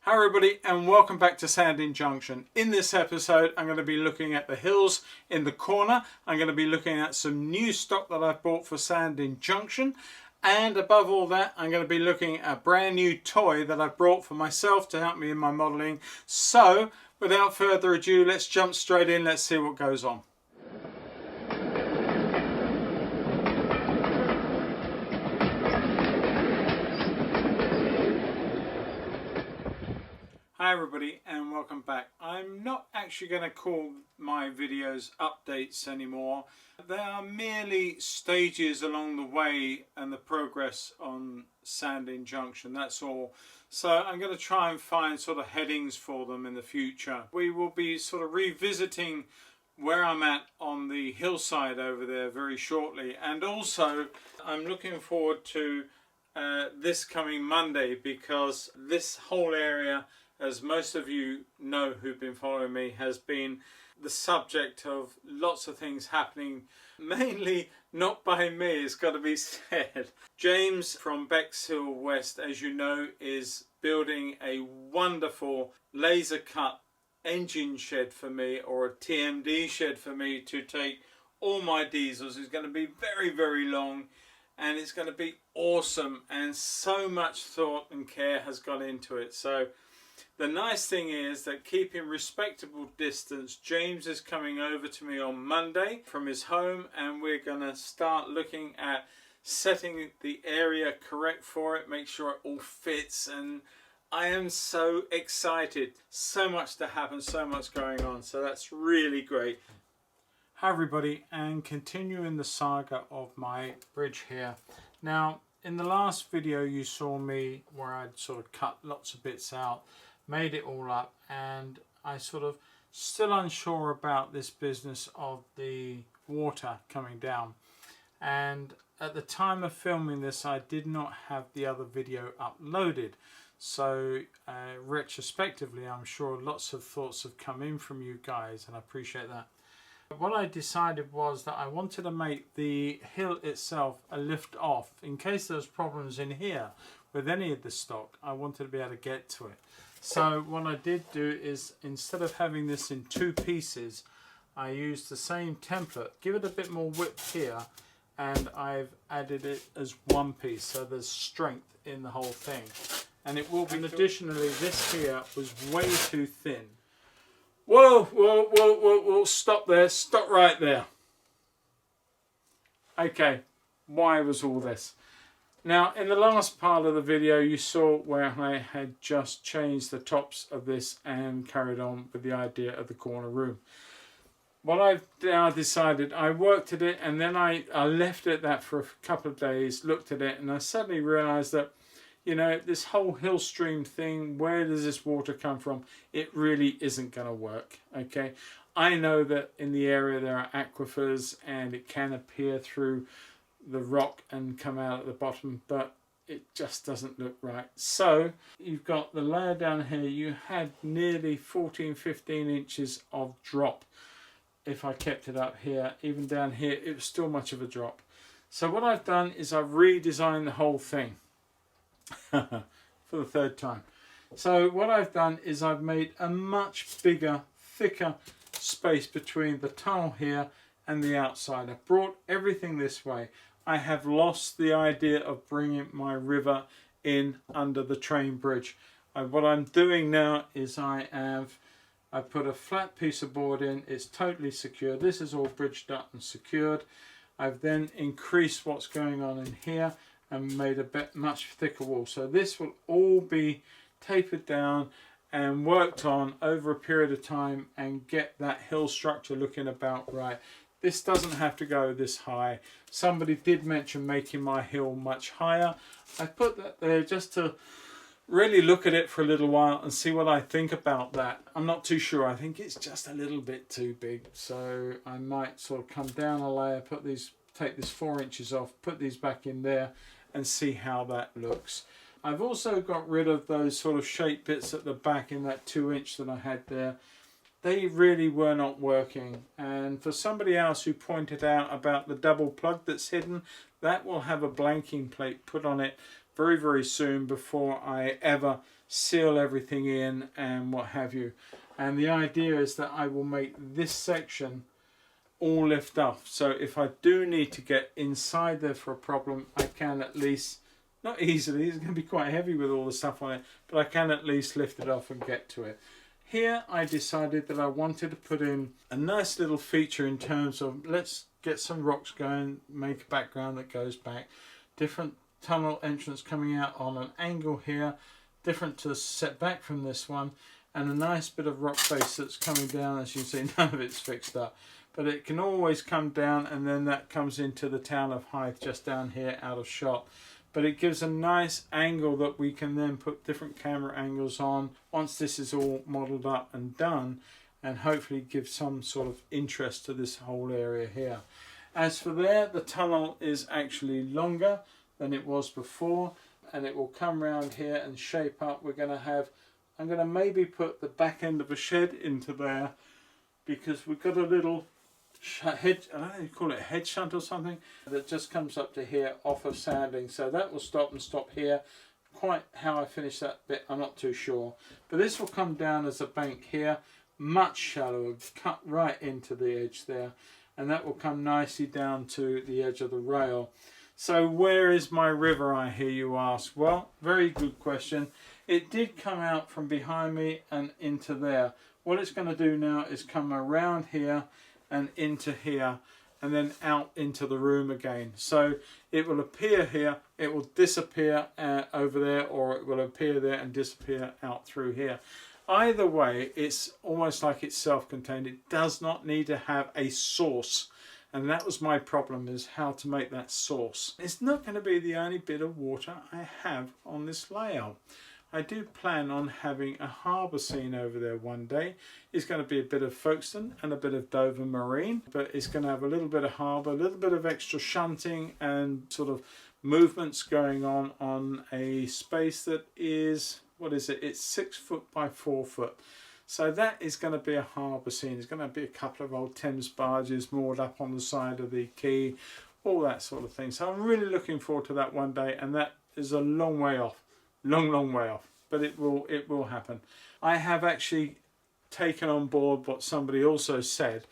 Hi everybody and welcome back to Sandling Junction. In this episode I'm going to be looking at the hills in the corner. I'm going to be looking at some new stock that I've bought for Sandling Junction, and above all that I'm going to be looking at a brand new toy that I've brought for myself to help me in my modelling. So without further ado, let's jump straight in. Let's see what goes on. Hi everybody and welcome back. I'm not actually going to call my videos updates anymore. They are merely stages along the way and the progress on Sandling Junction, that's all. So I'm going to try and find sort of headings for them in the future. We will be sort of revisiting where I'm at on the hillside over there very shortly, and also I'm looking forward to this coming Monday, because this whole area, as most of you know who've been following me, has been the subject of lots of things happening, mainly not by me, it's got to be said. James from Bexhill West, as you know, is building a wonderful laser cut engine shed for me, or a TMD shed for me, to take all my diesels. It's going to be very, very long, and it's going to be awesome, and so much thought and care has gone into it. So the nice thing is that, keeping respectable distance, James is coming over to me on Monday from his home, and we're going to start looking at setting the area correct for it, make sure it all fits, and I am so excited. So much to happen, so much going on, so that's really great. Hi everybody, and continuing the saga of my bridge here. Now, in the last video you saw me where I'd sort of cut lots of bits out, made it all up, and I sort of still unsure about this business of the water coming down. And at the time of filming this, I did not have the other video uploaded, so retrospectively I'm sure lots of thoughts have come in from you guys, and I appreciate that. What I decided was that I wanted to make the hill itself a lift off in case there's problems in here with any of the stock. I wanted to be able to get to it. So what I did do is, instead of having this in two pieces, I used the same template, give it a bit more width here, and I've added it as one piece, so there's strength in the whole thing. And it will be, and additionally, this here was way too thin. Whoa, whoa, whoa, whoa, whoa, stop there, stop right there. Okay, why was all this? Now, in the last part of the video you saw where I had just changed the tops of this and carried on with the idea of the corner room. What I've now decided, I worked at it, and then I left it at that for a couple of days, looked at it, and I suddenly realised that, you know, this whole hill stream thing, where does this water come from? It really isn't going to work, okay? I know that in the area there are aquifers and it can appear through the rock and come out at the bottom, but it just doesn't look right. So you've got the layer down here, you had nearly 14-15 inches of drop. If I kept it up here, even down here, it was still much of a drop. So what I've done is I've redesigned the whole thing for the third time. So what I've done is I've made a much bigger, thicker space between the tunnel here and the outside. I've brought everything this way. I have lost the idea of bringing my river in under the train bridge. What I'm doing now is I put a flat piece of board in. It's totally secure. This is all bridged up and secured. I've then increased what's going on in here and made a bit much thicker wall. So this will all be tapered down and worked on over a period of time and get that hill structure looking about right. This doesn't have to go this high. Somebody did mention making my hill much higher. I put that there just to really look at it for a little while and see what I think about that. I'm not too sure. I think it's just a little bit too big. So I might sort of come down a layer, put these, take this 4 inches off, put these back in there and see how that looks. I've also got rid of those sort of shaped bits at the back in that 2 inch that I had there. They really were not working, and for somebody else who pointed out about the double plug that's hidden, that will have a blanking plate put on it very, very soon before I ever seal everything in and what have you. And the idea is that I will make this section all lift off. So if I do need to get inside there for a problem, I can at least, not easily, it's going to be quite heavy with all the stuff on it, but I can at least lift it off and get to it. Here I decided that I wanted to put in a nice little feature in terms of, let's get some rocks going, make a background that goes back, different tunnel entrance coming out on an angle here, different to set back from this one, and a nice bit of rock face that's coming down. As you can see, none of it's fixed up, but it can always come down, and then that comes into the town of Hythe just down here out of shot. But it gives a nice angle that we can then put different camera angles on once this is all modelled up and done, and hopefully give some sort of interest to this whole area here. As for there, the tunnel is actually longer than it was before, and it will come round here and shape up. We're going to have, I'm going to maybe put the back end of a shed into there, because we've got a little hedge, I don't know, you call it a hedge shunt or something, that just comes up to here off of Sandling. So that will stop and stop here. Quite how I finish that bit, I'm not too sure. But this will come down as a bank here, much shallower, cut right into the edge there. And that will come nicely down to the edge of the rail. So where is my river, I hear you ask? Well, very good question. It did come out from behind me and into there. What it's going to do now is come around here and into here, and then out into the room again. So it will appear here, it will disappear over there, or it will appear there and disappear out through here. Either way, it's almost like it's self-contained. It does not need to have a source. And that was my problem, is how to make that source. It's not going to be the only bit of water I have on this layout. I do plan on having a harbour scene over there one day. It's going to be a bit of Folkestone and a bit of Dover Marine, but it's going to have a little bit of harbour, a little bit of extra shunting and sort of movements going on a space that is, what is it? It's 6 foot by 4 foot. So that is going to be a harbour scene. There's going to be a couple of old Thames barges moored up on the side of the quay, all that sort of thing. So I'm really looking forward to that one day, and that is a long way off. Long way off, but it will happen. I have actually taken on board what somebody also said,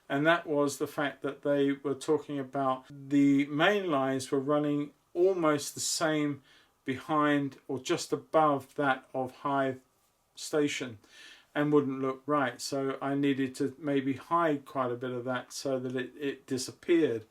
and that was the fact that they were talking about the main lines were running almost the same behind or just above that of Hythe Station, and wouldn't look right. So I needed to maybe hide quite a bit of that so that it disappeared.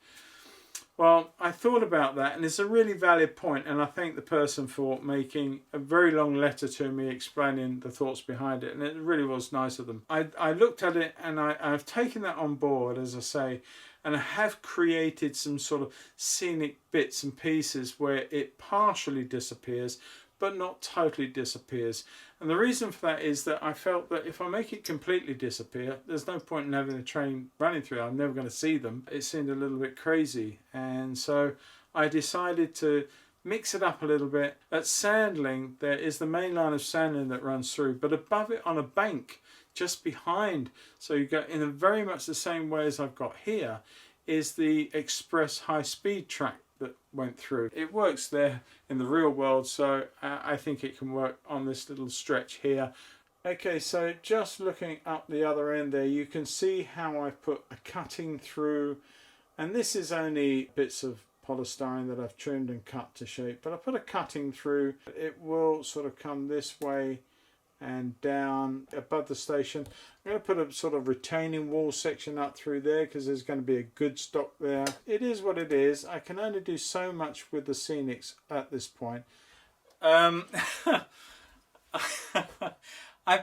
Well, I thought about that, and it's a really valid point, and I thank the person for making a very long letter to me explaining the thoughts behind it, and it really was nice of them. I looked at it, and I've taken that on board, as I say, and I have created some sort of scenic bits and pieces where it partially disappears, but not totally disappears. And the reason for that is that I felt that if I make it completely disappear, there's no point in having a train running through it. I'm never going to see them. It seemed a little bit crazy. And so I decided to mix it up a little bit. At Sandling, there is the main line of Sandling that runs through, but above it on a bank, just behind, so you go in a very much the same way as I've got here, is the express high-speed track that went through. It works there in the real world, so I think it can work on this little stretch here. Okay, so just looking up the other end there, you can see how I've put a cutting through, and this is only bits of polystyrene that I've trimmed and cut to shape, but I put a cutting through. It will sort of come this way and down above the station. I'm going to put a sort of retaining wall section up through there because there's going to be a good stock there. It is what it is. I can only do so much with the scenics at this point. I've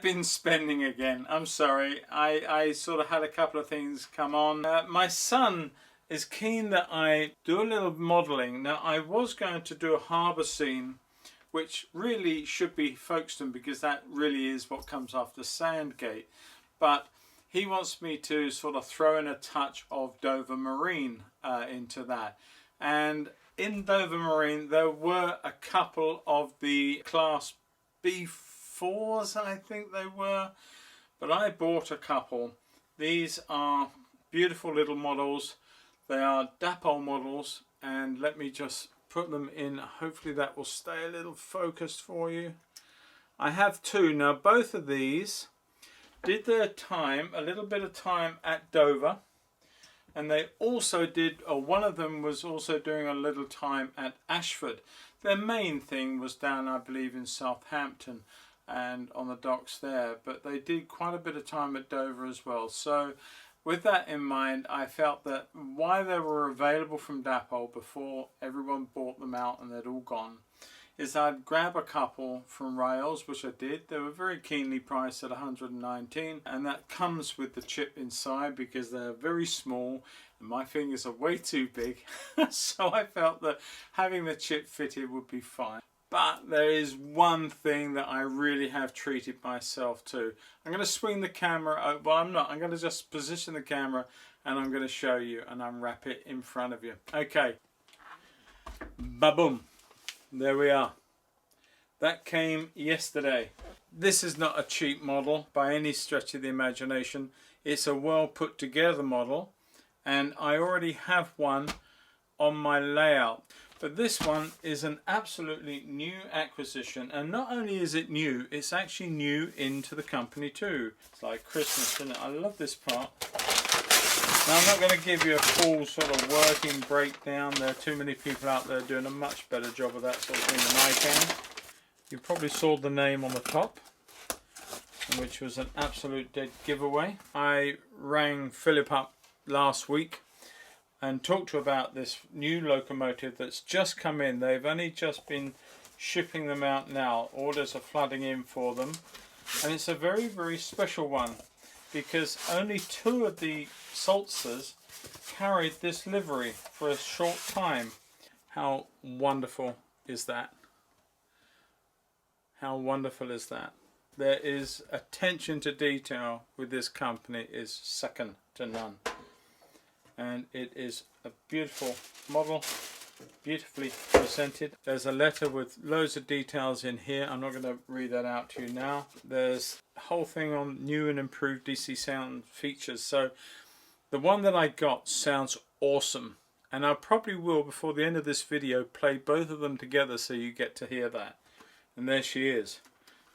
been spending again. I'm sorry. I sort of had a couple of things come on. My son is keen that I do a little modelling. Now, I was going to do a harbour scene, which really should be Folkestone because that really is what comes after Sandgate. But he wants me to sort of throw in a touch of Dover Marine into that. And in Dover Marine, there were a couple of the Class B4s, I think they were. But I bought a couple. These are beautiful little models. They are Dapol models. And let me just put them in. Hopefully that will stay a little focused for you. I have two. Now both of these did their time, a little bit of time at Dover. And they also did, or one of them was also doing a little time at Ashford. Their main thing was down, I believe, in Southampton and on the docks there. But they did quite a bit of time at Dover as well. So with that in mind, I felt that why they were available from Dapol before everyone bought them out and they'd all gone, is I'd grab a couple from Rails, which I did. They were very keenly priced at 119, and that comes with the chip inside because they're very small and my fingers are way too big. So I felt that having the chip fitted would be fine. But there is one thing that I really have treated myself to. I'm going to swing the camera, well I'm not, I'm going to just position the camera and I'm going to show you and unwrap it in front of you. Okay, ba-boom. There we are. That came yesterday. This is not a cheap model by any stretch of the imagination. It's a well put together model, and I already have one on my layout. But this one is an absolutely new acquisition, and not only is it new, it's actually new into the company too. It's like Christmas, isn't it? I love this part. Now I'm not going to give you a full sort of working breakdown. There are too many people out there doing a much better job of that sort of thing than I can. You probably saw the name on the top, which was an absolute dead giveaway. I rang Philip up last week and talked to him about this new locomotive that's just come in. They've only just been shipping them out now. Orders are flooding in for them. And it's a very, very special one, because only two of the Saltzers carried this livery for a short time. How wonderful is that? How wonderful is that? There is attention to detail with this company is second to none. And it is a beautiful model, beautifully presented. There's a letter with loads of details in here. I'm not going to read that out to you now. There's a whole thing on new and improved DC sound features. So the one that I got sounds awesome, and I probably will, before the end of this video, play both of them together so you get to hear that. And there she is.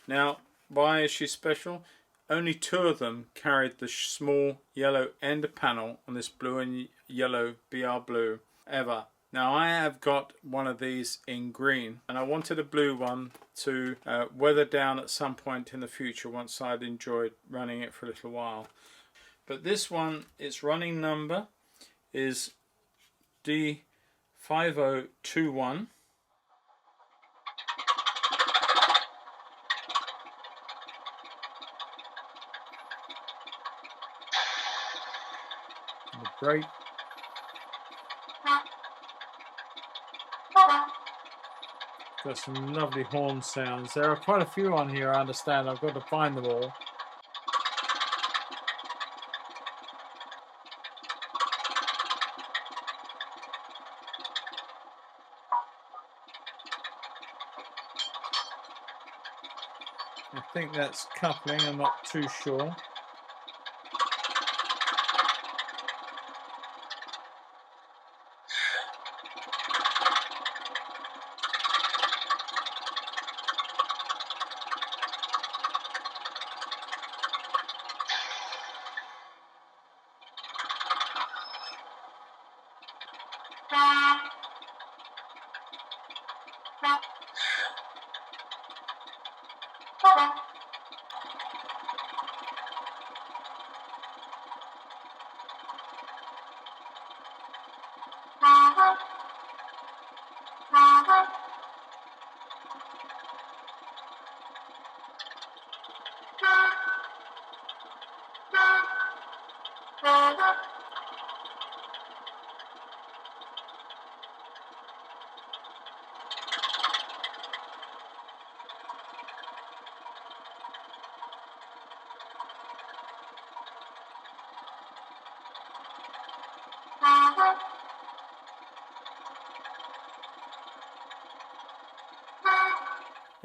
Now, why is she special? Only two of them carried the small yellow end panel on this blue and yellow BR Blue ever. Now I have got one of these in green, and I wanted a blue one to weather down at some point in the future once I'd enjoyed running it for a little while. But this one, its running number is D5021. Great. Got some lovely horn sounds. There are quite a few on here, I understand. I've got to find them all. I think that's coupling, I'm not too sure.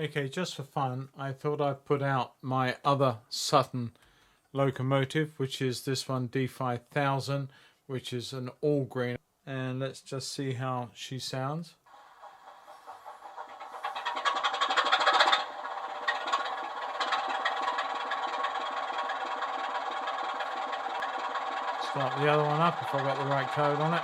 Okay, just for fun, I thought I'd put out my other Sutton locomotive, which is this one, D5000, which is an all green. And let's just see how she sounds. Start the other one up if I've got the right code on it.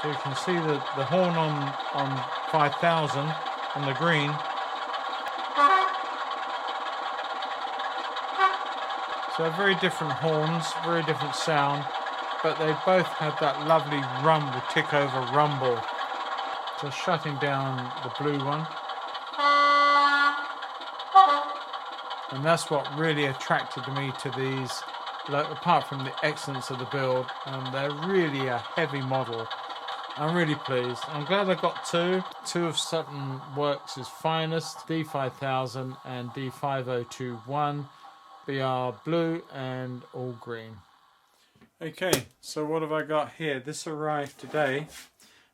So you can see the horn on 5000 on the green. So very different horns, very different sound, but they both have that lovely rumble, tick over rumble. So shutting down the blue one. And that's what really attracted me to these, like, apart from the excellence of the build, they're really a heavy model. I'm really pleased. I'm glad I got two of Sutton Works' finest, D5000 and D5021. BR blue and all green. Okay, so what have I got here? This arrived today.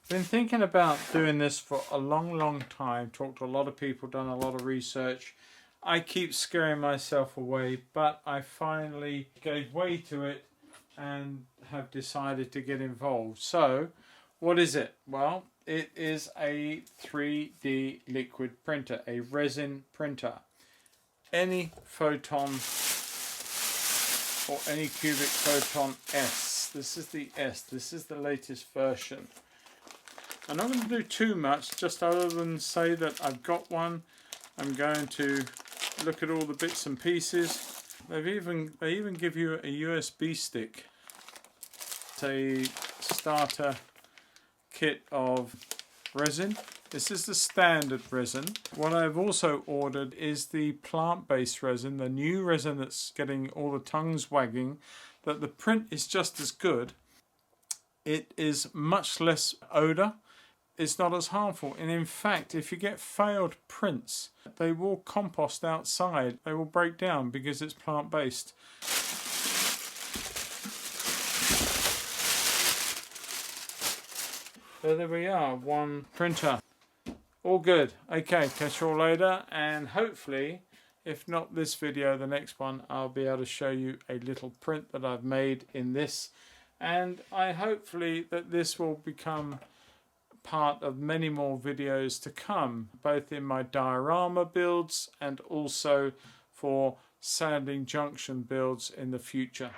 Been thinking about doing this for a long time. Talked to a lot of people, done a lot of research. I keep scaring myself away, but I finally gave way to it and have decided to get involved. So, what is it? Well, it is a 3D liquid printer, a resin printer. Any photon or any cubic photon S. This is the S. This is the latest version. I'm not going to do too much, just other than say that I've got one. I'm going to look at all the bits and pieces. They even give you a USB stick. It's a starter kit of resin. This is the standard resin. What I've also ordered is the plant-based resin, the new resin that's getting all the tongues wagging, that the print is just as good. It is much less odor. It's not as harmful. And in fact, if you get failed prints, they will compost outside. They will break down because it's plant-based. So there we are, one printer. All good. Okay, catch you all later, and hopefully, if not this video, the next one, I'll be able to show you a little print that I've made in this, and I hopefully that this will become part of many more videos to come, both in my diorama builds and also for Sandling Junction builds in the future.